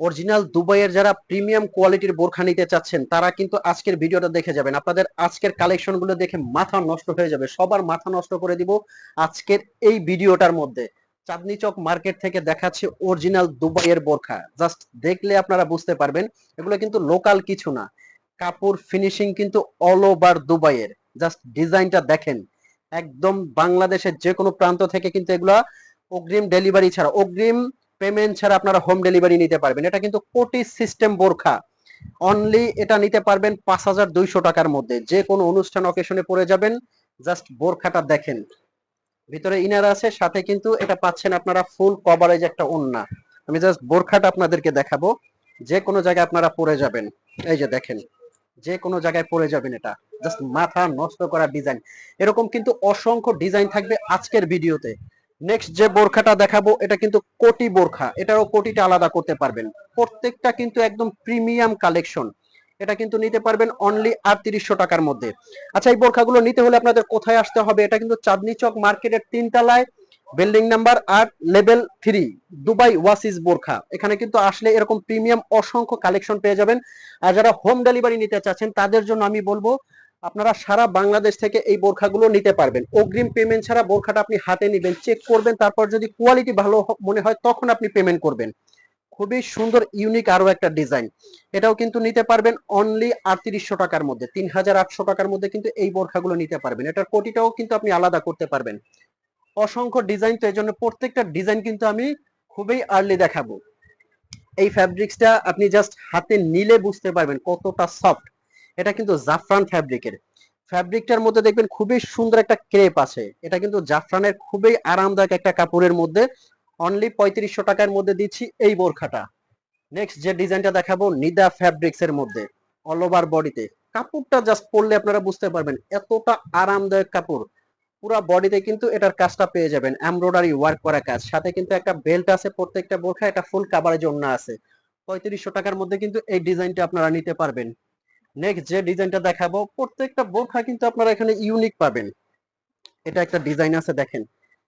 Original দুবাইয়ের যারা premium কোয়ালিটির বোরখা নিতে চাচ্ছেন তারা কিন্তু আজকের ভিডিওটা দেখে যাবেন। আপনাদের আজকের কালেকশন গুলো দেখে মাথা নষ্ট হয়ে যাবে, সবার মাথা নষ্ট করে দিব আজকের এই ভিডিওটার মধ্যে। চাঁদনী চক মার্কেট থেকে দেখাচ্ছে অরিজিনাল দুবাইয়ের বোরখা, জাস্ট দেখলে আপনারা বুঝতে পারবেন এগুলো কিন্তু লোকাল কিছু না। কাপড় ফিনিশিং কিন্তু অল ওভার দুবাইয়ের। জাস্ট ডিজাইনটা দেখেন, একদম বাংলাদেশের যে কোনো প্রান্ত থেকে কিন্তু এগুলা অগ্রিম ডেলিভারি ছাড়া, অগ্রিম পেমেন্ট ছাড়া আপনারা হোম ডেলিভারি নিতে পারবেন। এটা কিন্তু কোটি সিস্টেম বোরখা। অনলি এটা নিতে পারবেন ৫,২০০ টাকার মধ্যে। যে কোনো অনুষ্ঠান অকেশনে পরে যাবেন, জাস্ট বোরখাটা দেখেন, ভিতরে ইনার আছে, সাথে কিন্তু এটা পাচ্ছেন আপনারা ফুল কভারেজ একটা ওড়না। আমি জাস্ট বোরখাটা আপনাদেরকে দেখাবো, যে কোনো জায়গায় আপনারা পরে যাবেন। এই যে দেখেন, যে কোনো জায়গায় পরে যাবেন, এটা জাস্ট মাথা নষ্ট করা ডিজাইন। এরকম কিন্তু অসংখ্য ডিজাইন থাকবে আজকের ভিডিওতে। নেক্সট যে বোরখাটা দেখাবো এটা কিন্তু কোটি বোরখা, এটারও কোটিটা আলাদা করতে পারবেন। প্রত্যেকটা কিন্তু একদম প্রিমিয়াম কালেকশন। এটা কিন্তু নিতে পারবেন অনলি ৩৮০০ টাকার মধ্যে। আচ্ছা, এই বোরখাগুলো নিতে হলে আপনাদের কোথায় আসতে হবে? এটা কিন্তু চাঁদনী চক মার্কেটের ৩ তলায়, বিল্ডিং নাম্বার ৮, লেভেল 3, দুবাই ওয়াসিস বোরখা। এখানে কিন্তু আসলে এরকম প্রিমিয়াম অসংখ্য কালেকশন পেয়ে যাবেন। আর যারা হোম ডেলিভারি নিতে চাচ্ছেন তাদের জন্য আমি বলবো আপনারা সারা বাংলাদেশ থেকে এই বোরখাগুলো নিতে পারবেন। অগ্রিম পেমেন্ট ছাড়া বোরখাটা আপনি হাতে নেবেন, চেক করবেন, তারপর যদি কোয়ালিটি ভালো মনে হয় তখন আপনি পেমেন্ট করবেন। খুবই সুন্দর ইউনিক আরো একটা ডিজাইন। এটাও কিন্তু নিতে পারবেন অনলি ৩৮০০ টাকার মধ্যে, ৩,৮০০ টাকার মধ্যে কিন্তু এই বোরখাগুলো নিতে পারবেন। এটার কোটিটাও কিন্তু আপনি আলাদা করতে পারবেন। অসংখ্য ডিজাইন, তো এই জন্য প্রত্যেকটা ডিজাইন কিন্তু আমি খুবই আর্লি দেখাবো। এই ফ্যাব্রিক্সটা আপনি জাস্ট হাতে নিলে বুঝতে পারবেন কতটা সফট। এটা কিন্তু জাফরান ফ্যাব্রিকের। ফ্যাব্রিকটার মধ্যে দেখবেন খুবই সুন্দর একটা ক্রেপ আছে। এটা কিন্তু জাফরানের খুবই আরামদায়ক একটা কাপড়ের মধ্যে। অনলি ৩৫০০ টাকার মধ্যে দিচ্ছি এই বোরখাটা। নেক্সট যে ডিজাইনটা দেখাবো নিদা ফ্যাব্রিক্স এর মধ্যে, অল ওভার বডিতে। কাপড়টা জাস্ট পরলে আপনারা বুঝতে পারবেন এতটা আরামদায়ক কাপড়। পুরা বডিতে কিন্তু এটার কাজটা পেয়ে যাবেন, এমব্রয়ডারি ওয়ার্ক করা কাজ, সাথে কিন্তু একটা বেল্ট আছে প্রত্যেকটা বোরখা, একটা ফুল কাভারেজ ওড়না আছে। ৩৫০০ টাকার মধ্যে কিন্তু এই ডিজাইনটা আপনারা নিতে পারবেন। নেক্সট যে ডিজাইনটা দেখাবো, প্রত্যেকটা বোরখা কিন্তু আপনারা এখানে ইউনিক পাবেন। এটা একটা ডিজাইন আছে দেখেন,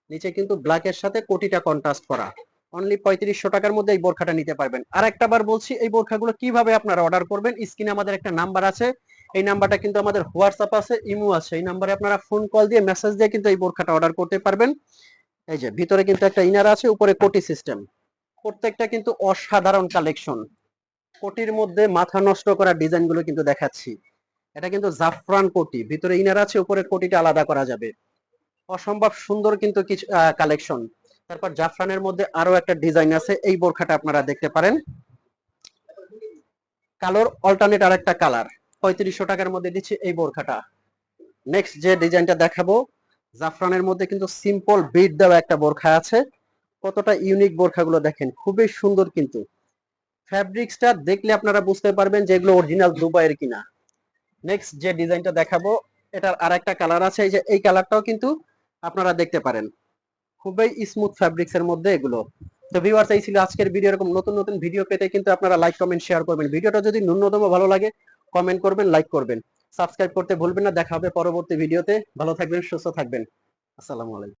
নিচে কিন্তু ব্ল্যাক এর সাথে কোটিটা কন্ট্রাস্ট করা। অনলি ৩৫০০ টাকার মধ্যে এই বোরখাটা নিতে পারবেন। আর একটা বার বলছি, এই বোরখাগুলো কিভাবে আপনারা অর্ডার করবেন, স্ক্রিনে আমাদের একটা নাম্বার আছে, এই নাম্বারটা কিন্তু আমাদের হোয়াটসঅ্যাপ আছে, ইমো আছে, এই নাম্বারে আপনারা ফোন কল দিয়ে মেসেজ দিয়ে কিন্তু এই বোরখাটা অর্ডার করতে পারবেন। এই যে ভিতরে কিন্তু একটা ইনার আছে, উপরে কোটি সিস্টেম। প্রত্যেকটা কিন্তু অসাধারণ কালেকশন। কোটির মধ্যে মাথা নষ্ট করা ডিজাইন গুলো কিন্তু দেখাচ্ছি। এটা কিন্তু জাফরান কোটি, ভিতরে ইনার আছে, উপরে কোটিটা আলাদা করা যাবে। অসম্ভব সুন্দর কিন্তু কিছু কালেকশন। তারপর জাফরানের মধ্যে আরো একটা ডিজাইন আছে, এই বোরখাটা আপনারা দেখতে পারেন। কালোর অল্টারনেট আর একটা কালার, ৩৫০০ টাকার মধ্যে দিচ্ছি এই বোরখাটা। নেক্সট যে ডিজাইনটা দেখাবো, জাফরানের মধ্যে কিন্তু সিম্পল বিট দেওয়া একটা বোরখা আছে। কতটা ইউনিক বোরখাগুলো দেখেন, খুবই সুন্দর কিন্তু। ফ্যাব্রিক্সটা দেখলে আপনারা বুঝতে পারবেন যে এগুলো অরিজিনাল দুবাইয়ের কিনা। নেক্সট যে ডিজাইনটা দেখাবো, এটার আর একটা কালার আছে, এই যে এই কালারটাও কিন্তু আপনারা দেখতে পারেন। খুবই স্মুথ ফ্যাব্রিক্স এর মধ্যে এগুলো। তো ভিউয়ার্স, এই ছিল আজকের ভিডিও। এরকম নতুন নতুন ভিডিও পেতে কিন্তু আপনারা লাইক কমেন্ট শেয়ার করবেন। ভিডিওটা যদি ন্যূনতম ভালো লাগে কমেন্ট করবেন, লাইক করবেন, সাবস্ক্রাইব করতে ভুলবেন না। দেখা হবে পরবর্তী ভিডিওতে। ভালো থাকবেন, সুস্থ থাকবেন। আসসালামু আলাইকুম।